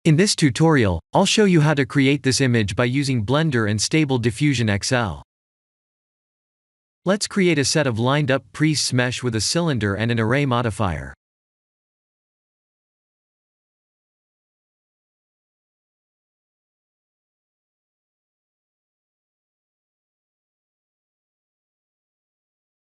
In this tutorial, I'll show you how to create this image by using Blender and Stable Diffusion XL. Let's create a set of lined-up priests mesh with a cylinder and an array modifier.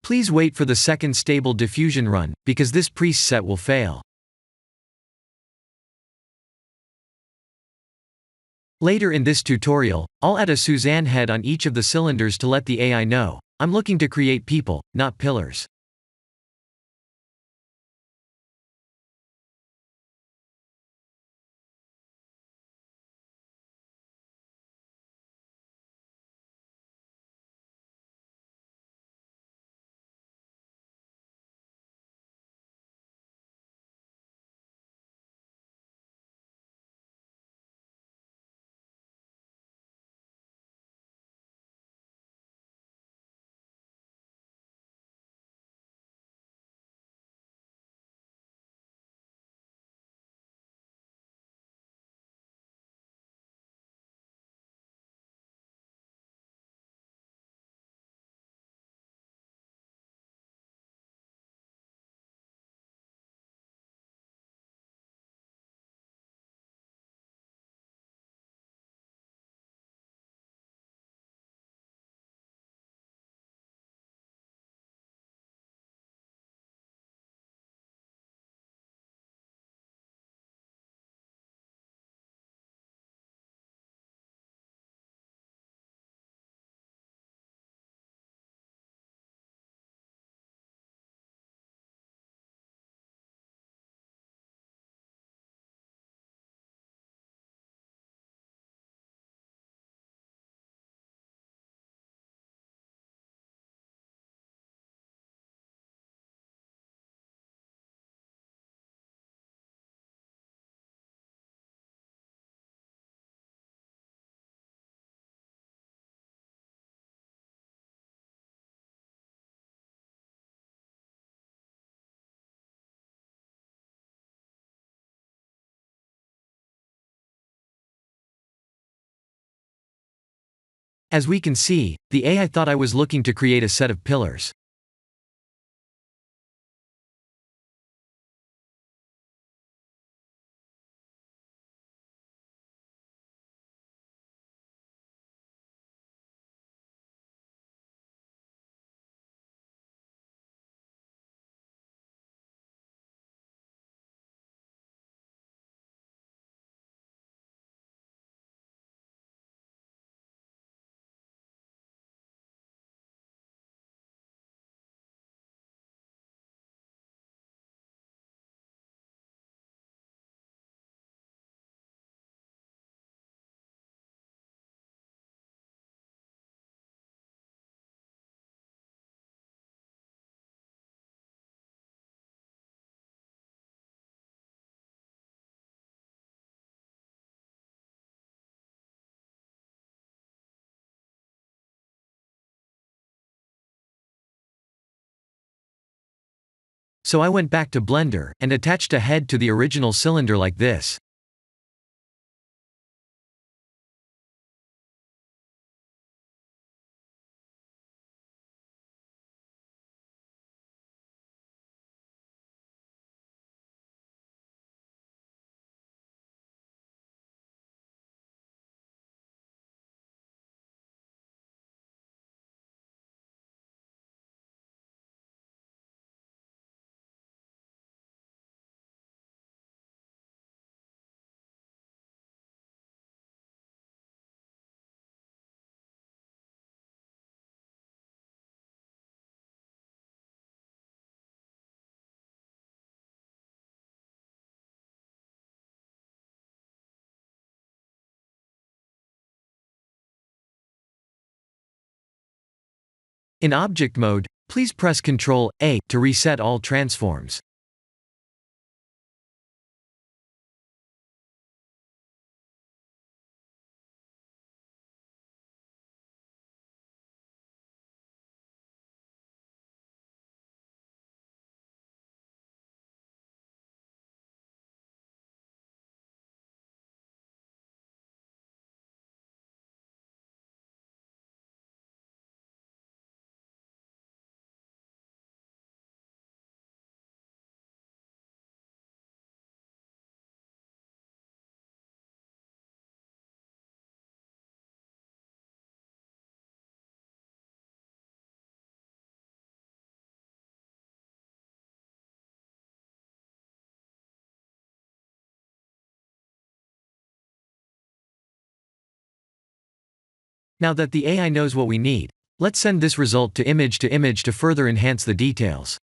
Please wait for the second Stable Diffusion run, because this priest set will fail. Later in this tutorial, I'll add a Suzanne head on each of the cylinders to let the AI know I'm looking to create people, not pillars. As we can see, the AI thought I was looking to create a set of pillars. So I went back to Blender and attached a head to the original cylinder like this. In object mode, please press Ctrl A to reset all transforms. Now that the AI knows what we need, let's send this result to image to further enhance the details.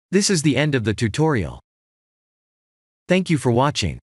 This is the end of the tutorial. Thank you for watching.